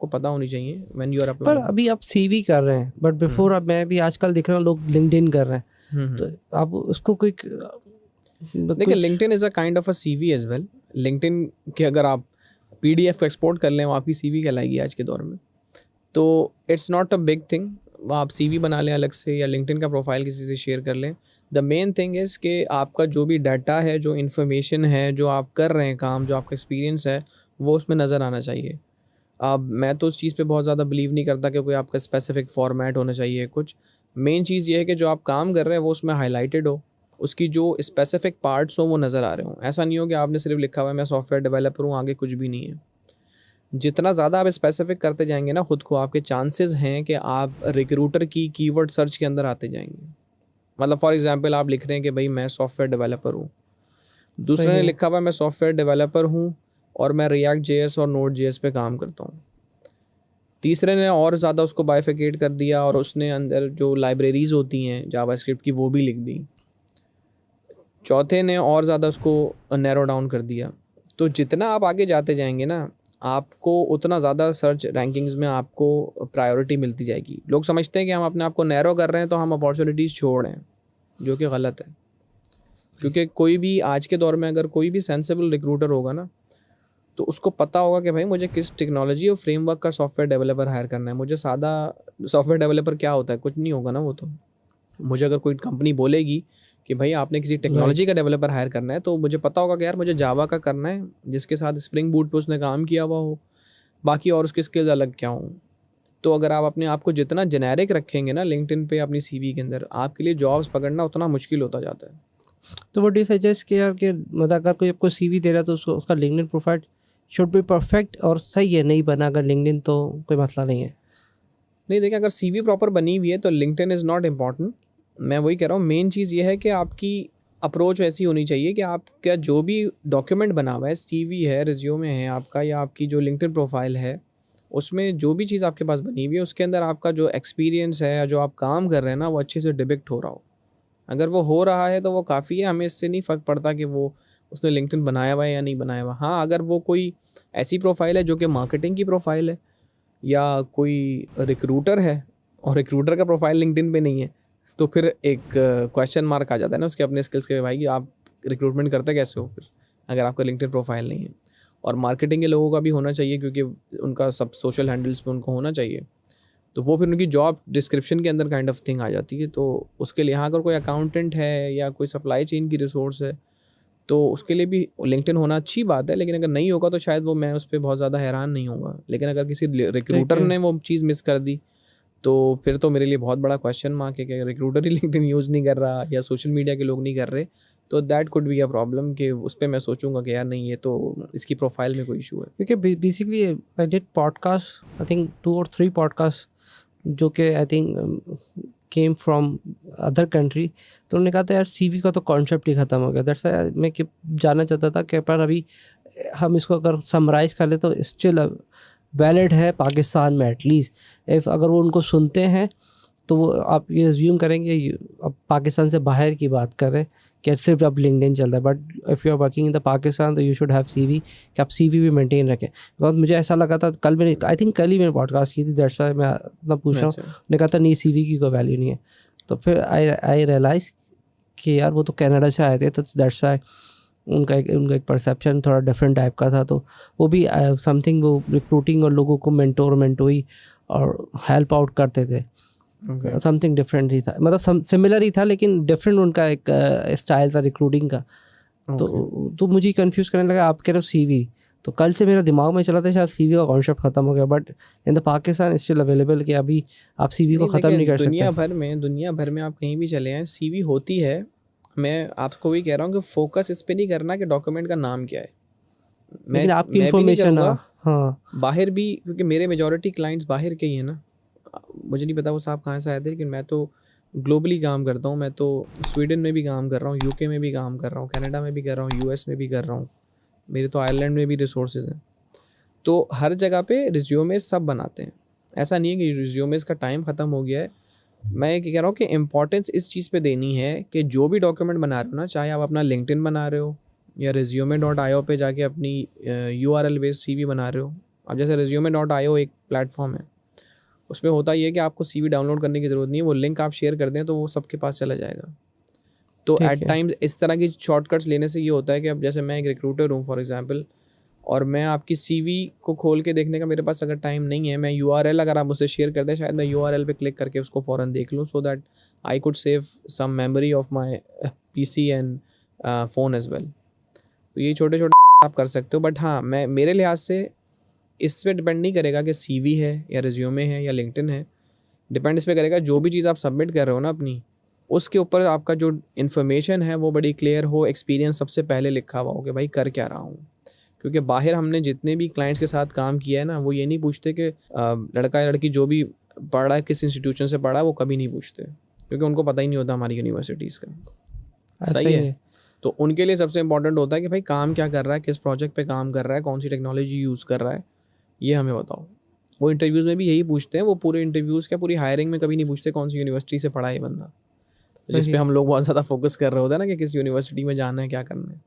को पता होनी चाहिए व्हेन यू आर पर अप्लाइंग। अभी आप सीवी कर रहे हैं, बट बिफोर अब मैं भी आजकल देख रहा हूँ लोग लिंक्डइन कर रहे हैं, तो आप उसको कोई देखिए LinkedIn is a kind of a CV as well. LinkedIn के अगर आप पीडीएफ को एक्सपोर्ट कर लें वो आपकी सीवी कहलाएगी आज के दौर में। तो it's not a big thing, आप सीवी बना लें अलग से या लिंक्डइन का प्रोफाइल किसी से शेयर कर लें। द मेन थिंग इज़ कि आपका जो भी डाटा है, जो इन्फॉर्मेशन है, जो आप कर रहे हैं काम, जो आपका एक्सपीरियंस है, वो उसमें नज़र आना चाहिए। अब मैं तो उस चीज़ पे बहुत ज़्यादा बिलीव नहीं करता कि कोई आपका स्पेसिफिक फॉर्मेट होना चाहिए कुछ। मेन चीज़ ये है कि जो आप काम कर रहे हैं वो उसमें हाईलाइटेड हो, उसकी जो स्पेसिफिक पार्ट्स हों वो नज़र आ रहे हों। ऐसा नहीं हो कि आपने सिर्फ लिखा हुआ है मैं सॉफ्टवेयर डेवलपर हूँ, आगे कुछ भी नहीं है। जितना ज़्यादा आप स्पेसिफिक करते जाएंगे ना खुद को, आपके चांसेस हैं कि आप रिक्रूटर की कीवर्ड सर्च के अंदर आते जाएंगे। मतलब फॉर एग्जांपल आप लिख रहे हैं कि भाई मैं सॉफ्टवेयर डेवलपर हूँ, दूसरे सही ने है। लिखा हुआ मैं सॉफ्टवेयर डेवलपर हूँ और मैं रिएक्ट जेएस और नोड जेएस पे काम करता हूँ। तीसरे ने और ज़्यादा उसको बाइफिकेट कर दिया और उसने अंदर जो लाइब्रेरीज होती हैं जावास्क्रिप्ट की वो भी लिख दी। चौथे ने और ज़्यादा उसको नैरो डाउन कर दिया। तो जितना आप आगे जाते जाएंगे ना, आपको उतना ज़्यादा सर्च रैंकिंग्स में आपको प्रायोरिटी मिलती जाएगी। लोग समझते हैं कि हम अपने आप को नैरो कर रहे हैं तो हम अपॉर्चुनिटीज़ छोड़ रहे हैं, जो कि गलत है। क्योंकि कोई भी आज के दौर में अगर कोई भी सेंसिबल रिक्रूटर होगा ना, तो उसको पता होगा कि भाई मुझे किस टेक्नोलॉजी और फ्रेमवर्क का सॉफ्टवेयर डेवलपर हायर करना है। मुझे सादा सॉफ्टवेयर डेवलपर क्या होता है, कुछ नहीं होगा ना वो तो। मुझे अगर कोई कंपनी बोलेगी कि भाई आपने किसी राइट। टेक्नोलॉजी का डेवलपर हायर करना है, तो मुझे पता होगा कि यार मुझे जावा का करना है जिसके साथ स्प्रिंग बूट पे उसने काम किया हुआ हो, बाकी और उसकी स्किल्स अलग क्या हों। तो अगर आप अपने आप को जितना जेनेरिक रखेंगे ना लिंक्डइन पे अपनी सीवी के अंदर, आपके लिए जॉब्स पकड़ना उतना मुश्किल होता जाता है। तो वो डू सजेस्ट कि यार कि मतलब अगर कोई आपको सीवी दे रहा है तो उसको उसका LinkedIn profile should be perfect और सही है, नहीं बना अगर लिंक्डइन तो कोई मसला नहीं है। नहीं देखिए, अगर सीवी प्रॉपर बनी हुई है तो लिंक्डइन इज़ नॉट इम्पॉर्टेंट। मैं वही कह रहा हूँ, मेन चीज़ ये है कि आपकी अप्रोच ऐसी होनी चाहिए कि आपका जो भी डॉक्यूमेंट बना हुआ है, सीवी है, रिज्यूमे है आपका, या आपकी जो लिंक्डइन प्रोफाइल है, उसमें जो भी चीज़ आपके पास बनी हुई है उसके अंदर आपका जो एक्सपीरियंस है या जो आप काम कर रहे हैं ना वो अच्छे से डिपिक्ट हो रहा हो। अगर वो हो रहा है तो वो काफ़ी है, हमें इससे नहीं फ़र्क पड़ता कि वो उसने लिंक्डइन बनाया हुआ है या नहीं बनाया हुआ। हाँ, अगर वो कोई ऐसी प्रोफाइल है जो कि मार्केटिंग की प्रोफाइल है या कोई रिक्रूटर है और रिक्रूटर का प्रोफाइल लिंक्डइन पे नहीं है, तो फिर एक क्वेश्चन मार्क आ जाता है ना उसके अपने स्किल्स के, भाई आप रिक्रूटमेंट करते कैसे हो फिर अगर आपका लिंक्डइन प्रोफाइल नहीं है। और मार्केटिंग के लोगों का भी होना चाहिए क्योंकि उनका सब सोशल हैंडल्स पे उनको होना चाहिए, तो वो फिर उनकी जॉब डिस्क्रिप्शन के अंदर काइंड ऑफ थिंग आ जाती है। तो उसके लिए हाँ, अगर कोई अकाउंटेंट है या कोई सप्लाई चेन की रिसोर्स है तो उसके लिए भी लिंक्डइन होना अच्छी बात है। लेकिन अगर नहीं होगा तो शायद वो, मैं उस पर बहुत ज़्यादा हैरान नहीं होऊंगा। लेकिन अगर किसी ठीक रिक्रूटर है। ने वो चीज़ मिस कर दी तो फिर तो मेरे लिए बहुत बड़ा क्वेश्चन मार्क है कि रिक्रूटर ही लिंक्डइन यूज़ नहीं कर रहा या सोशल मीडिया के लोग नहीं कर रहे, तो that could be a problem कि उस पर मैं सोचूंगा कि यार नहीं, ये तो इसकी प्रोफाइल में कोई इशू है। क्योंकि basically I did podcast, I think 2 और 3 पॉडकास्ट जो कि I think came from other country, तो उन्होंने कहा था यार सीवी का तो कॉन्सेप्ट ही ख़त्म हो गया। दैट्स व्हाई मैं जानना चाहता था कि पर अभी हम इसको अगर समराइज कर ले तो स्टिल वैलिड है पाकिस्तान में एटलीस्ट। इफ़ अगर वो उनको सुनते हैं तो वो आप ये अज्यूम करेंगे अब पाकिस्तान से बाहर की बात कर रहे हैं कि सिर्फ अब लिंक्डइन चल रहा है, but if you are working in the Pakistan तो यू शुड हैव सीवी, कि आप सीवी भी मेंटेन रखें। बहुत मुझे ऐसा लगा था, कल मैंने आई थिंक कल ही मैंने पॉडकास्ट की थी, दैट्स व्हाई मैं अपना पूछ रहा हूँ। अच्छा। उन्होंने कहा था नहीं सीवी की कोई वैल्यू नहीं है। तो फिर आई रियलाइज़ कि यार वो तो कनाडा से आए थे, तो दैट्स व्हाई उनका एक परसेप्शन थोड़ा डिफरेंट टाइप का था। तो वो भी समथिंग वो रिक्रूटिंग और लोगों को मेंटोर मेंटोई और हेल्प आउट करते थे। ओके। समथिंग डिफरेंट ही था, मतलब सिमिलर ही था लेकिन डिफरेंट उनका एक स्टाइल था रिक्रूटिंग का। ओके। तो मुझे कंफ्यूज करने लगा, आप कह रहे हो सीवी, तो कल से मेरा दिमाग में चला था शायद सीवी का कॉन्सेप्ट खत्म हो गया, but in the Pakistan still available कि अभी आप सीवी को नहीं ख़त्म देखिए, नहीं कर सकते। दुनिया भर में आप कहीं भी चले जाएँ सीवी होती है। मैं आपको वही कह रहा हूँ कि फोकस इस पे नहीं करना कि डॉक्यूमेंट का नाम क्या है। लेकिन आपकी मैं भी नहीं इन्फॉर्मेशन, करूँगा हाँ हाँ। बाहर भी, क्योंकि मेरे मेजॉरिटी क्लाइंट्स बाहर के ही हैं ना। मुझे नहीं पता वो साहब कहाँ से आए थे, लेकिन मैं तो ग्लोबली काम करता हूँ। मैं तो स्वीडन में भी काम कर रहा हूँ, यूके में भी काम कर रहा हूँ, कनाडा में भी कर रहा हूँ, यूएस में भी कर रहा हूँ, मेरे तो आयरलैंड में भी रिसोर्सेज हैं। तो हर जगह पे रिज्यूमे सब बनाते हैं। ऐसा नहीं है कि रिज्यूमेस का टाइम ख़त्म हो गया है। मैं ये कह रहा हूँ कि इम्पोर्टेंस इस चीज़ पे देनी है कि जो भी डॉक्यूमेंट बना रहे हो ना, चाहे आप अपना लिंक्डइन बना रहे हो या resume.io पे जाके अपनी URL बेस्ड CV बना रहे हो, अब जैसे resume.io एक प्लेटफॉर्म है, उसमें होता ये है कि आपको CV डाउनलोड करने की ज़रूरत नहीं है, वो लिंक आप शेयर कर दें तो वो सबके पास चला जाएगा। तो ठीक एट है। टाइम्स इस तरह की शॉर्टकट्स लेने से ये होता है कि अब जैसे मैं एक रिक्रूटर हूँ फॉर एग्जांपल, और मैं आपकी CV को खोल के देखने का मेरे पास अगर टाइम नहीं है, मैं URL अगर आप मुझसे शेयर कर दें, शायद मैं URL पे क्लिक करके उसको फ़ौरन देख लूँ, so that I could save some memory of my PC and phone as well. तो ये छोटे-छोटे आप कर सकते हो, बट हाँ, मैं मेरे लिहाज से इस पे डिपेंड नहीं करेगा कि CV है या रिज्यूमे है या लिंक्डइन है। डिपेंड इस पे करेगा जो भी चीज़ आप सबमिट कर रहे हो ना अपनी, उसके ऊपर आपका जो इन्फॉर्मेशन है वो बड़ी क्लियर हो, एक्सपीरियंस सबसे पहले लिखा हुआ हो कि भाई कर क्या रहा हूँ। क्योंकि बाहर हमने जितने भी क्लाइंट्स के साथ काम किया है ना, वो ये नहीं पूछते कि लड़का या लड़की जो भी पढ़ा है, किस इंस्टीट्यूशन से पढ़ा है, वो कभी नहीं पूछते, क्योंकि उनको पता ही नहीं होता हमारी यूनिवर्सिटीज़ का। ऐसा सही ही है। है। तो उनके लिए सबसे इम्पोर्टेंट होता है कि भाई काम क्या कर रहा है, किस प्रोजेक्ट पे काम कर रहा है, कौन सी टेक्नोलॉजी यूज़ कर रहा है, ये हमें बताओ। वो इंटरव्यूज़ में भी यही पूछते हैं, वो पूरे इंटरव्यूज़ क्या पूरी हायरिंग में कभी नहीं पूछते कौन सी यूनिवर्सिटी से पढ़ा है ये बंदा, जिस पे सही। हम लोग बहुत ज़्यादा फोकस कर रहे होते हैं ना कि किस यूनिवर्सिटी में जाना है, क्या करना है।